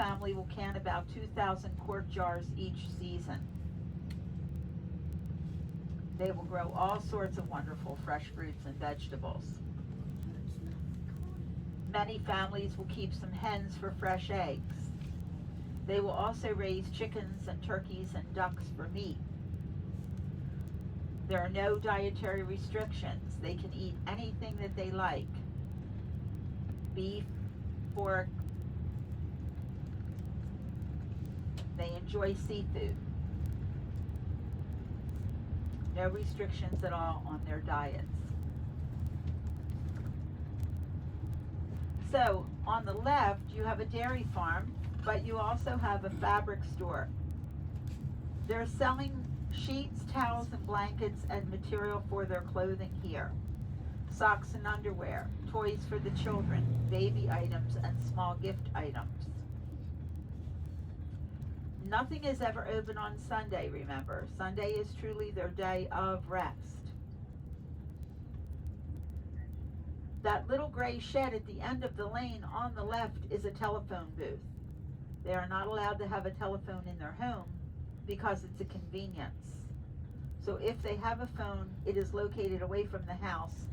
family will can about 2,000 quart jars each season. They will grow all sorts of wonderful fresh fruits and vegetables. Many families will keep some hens for fresh eggs. They will also raise chickens and turkeys and ducks for meat. There are no dietary restrictions. They can eat anything that they like. Beef, pork. They enjoy seafood. No restrictions at all on their diets. So on the left, you have a dairy farm, but you also have a fabric store. They're selling sheets, towels, and blankets and material for their clothing here. Socks and underwear, toys for the children, baby items, and small gift items. Nothing is ever open on Sunday, remember. Sunday is truly their day of rest. That little gray shed at the end of the lane on the left is a telephone booth. They are not allowed to have a telephone in their home because it's a convenience. So if they have a phone, it is located away from the house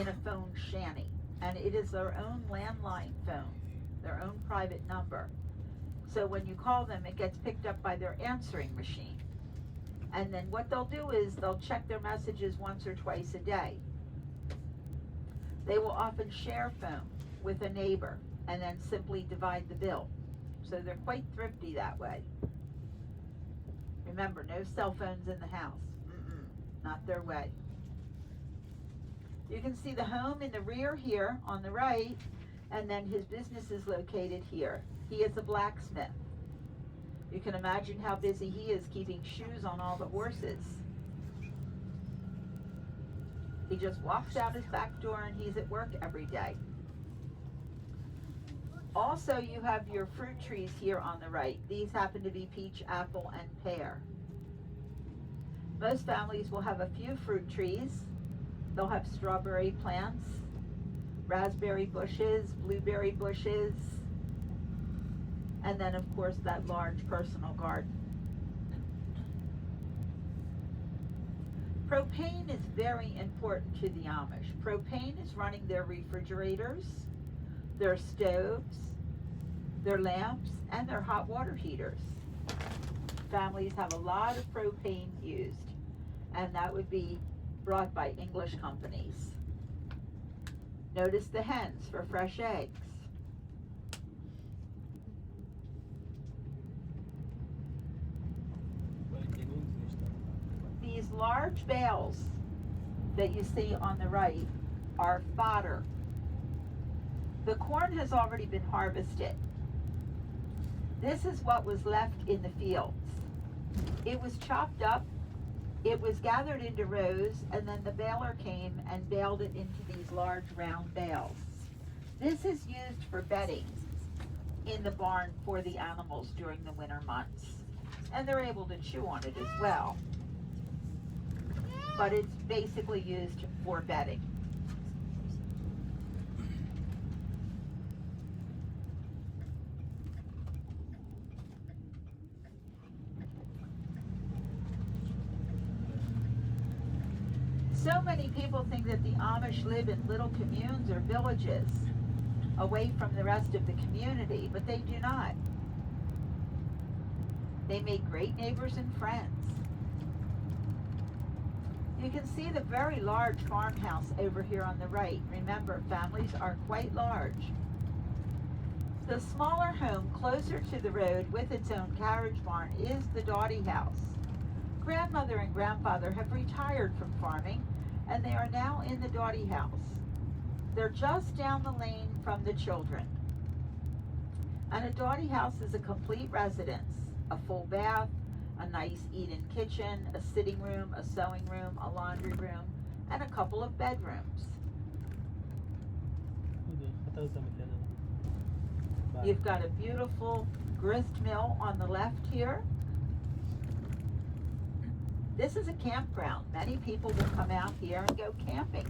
in a phone shanty. And it is their own landline phone, their own private number. So when you call them, it gets picked up by their answering machine. And then what they'll do is they'll check their messages once or twice a day. They will often share phone with a neighbor and then simply divide the bill. So they're quite thrifty that way. Remember, no cell phones in the house. Not their way. You can see the home in the rear here on the right, and then his business is located here. He is a blacksmith. You can imagine how busy he is keeping shoes on all the horses. He just walks out his back door and he's at work every day. Also, you have your fruit trees here on the right. These happen to be peach, apple, and pear. Most families will have a few fruit trees. They'll have strawberry plants, raspberry bushes, blueberry bushes, and then of course that large personal garden. Propane is very important to the Amish. Propane is running their refrigerators, their stoves, their lamps, and their hot water heaters. Families have a lot of propane used, and that would be brought by English companies. Notice the hens for fresh eggs. These large bales that you see on the right are fodder. The corn has already been harvested. This is what was left in the fields. It was chopped up, it was gathered into rows, and then the baler came and baled it into these large round bales. This is used for bedding in the barn for the animals during the winter months. And they're able to chew on it as well. But it's basically used for bedding. So many people think that the Amish live in little communes or villages away from the rest of the community, but they do not. They make great neighbors and friends. You can see the very large farmhouse over here on the right. Remember, families are quite large. The smaller home closer to the road with its own carriage barn is the Doughty house. Grandmother and grandfather have retired from farming, and they are now in the Doughty house. They're just down the lane from the children. And a Doughty house is a complete residence, a full bath, a nice eat-in kitchen, a sitting room, a sewing room, a laundry room, and a couple of bedrooms. You've got a beautiful grist mill on the left here. This is a campground. Many people will come out here and go camping.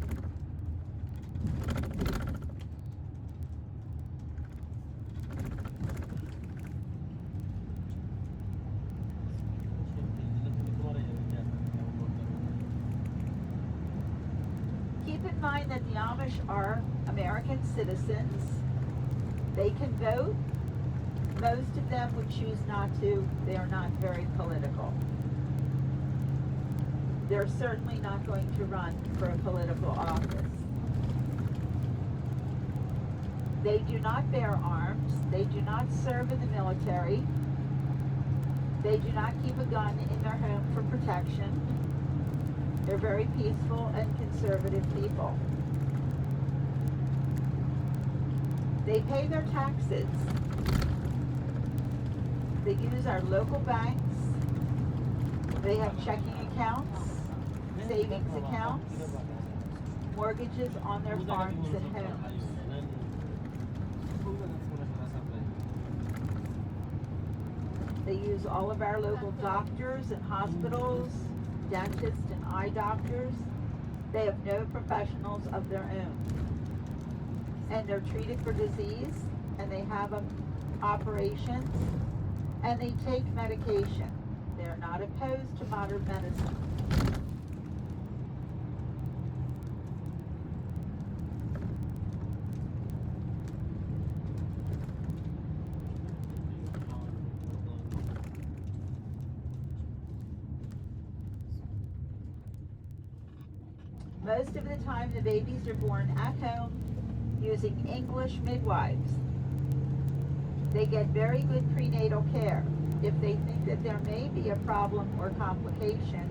in mind that the Amish are American citizens. They can vote. Most of them would choose not to. They are not very political. They're certainly not going to run for a political office. They do not bear arms. They do not serve in the military. They do not keep a gun in their home for protection. They're very peaceful and conservative people. They pay their taxes. They use our local banks. They have checking accounts, savings accounts, mortgages on their farms and homes. They use all of our local doctors and hospitals, dentists and eye doctors. They have no professionals of their own. And they're treated for disease, and they have operations, and they take medication. They're not opposed to modern medicine. Most of the time, the babies are born at home using English midwives. They get very good prenatal care. If they think that there may be a problem or complication,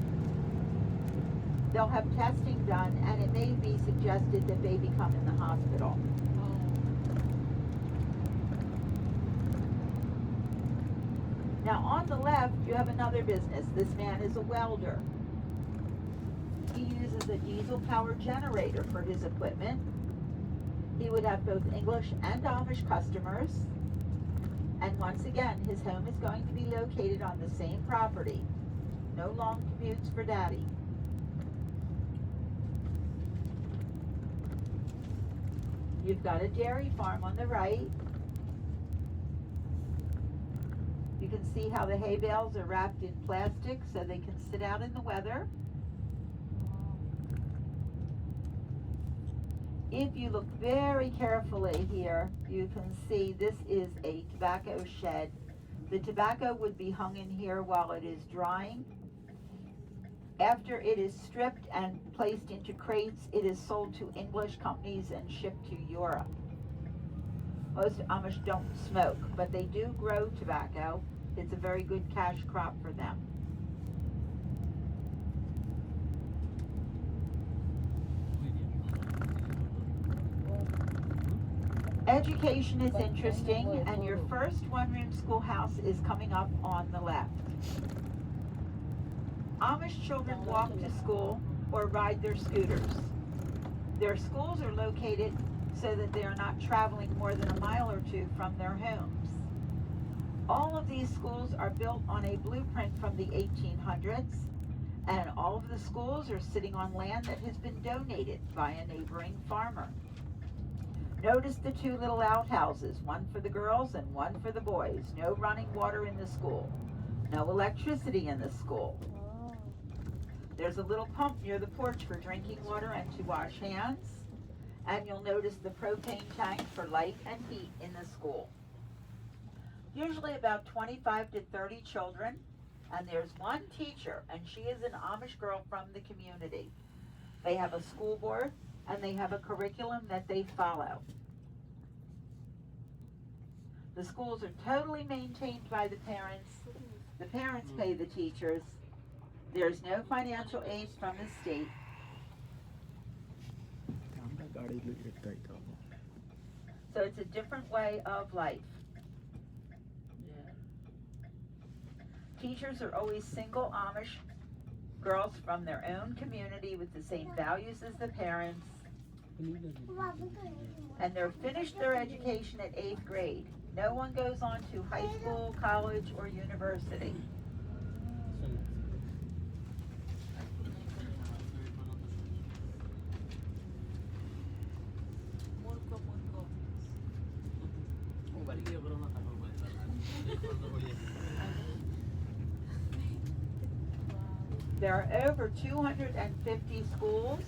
they'll have testing done, and it may be suggested that baby come in the hospital. Now on the left, you have another business. This man is a welder. He uses a diesel-powered generator for his equipment. He would have both English and Amish customers. And once again, his home is going to be located on the same property. No long commutes for Daddy. You've got a dairy farm on the right. You can see how the hay bales are wrapped in plastic so they can sit out in the weather. If you look very carefully here, you can see this is a tobacco shed. The tobacco would be hung in here while it is drying. After it is stripped and placed into crates, it is sold to English companies and shipped to Europe. Most Amish don't smoke, but they do grow tobacco. It's a very good cash crop for them. Education is interesting, and your first one-room schoolhouse is coming up on the left. Amish children walk to school or ride their scooters. Their schools are located so that they are not traveling more than a mile or two from their homes. All of these schools are built on a blueprint from the 1800s, and all of the schools are sitting on land that has been donated by a neighboring farmer. Notice the two little outhouses, one for the girls and one for the boys. No running water in the school. No electricity in the school. There's a little pump near the porch for drinking water and to wash hands. And you'll notice the propane tank for light and heat in the school. Usually about 25 to 30 children, and there's one teacher, and she is an Amish girl from the community. They have a school board, and they have a curriculum that they follow. The schools are totally maintained by the parents. The parents pay the teachers. There's no financial aid from the state. So it's a different way of life. Teachers are always single Amish girls from their own community with the same values as the parents. And they're finished their education at 8th grade. No one goes on to high school, college, or university. There are over 250 schools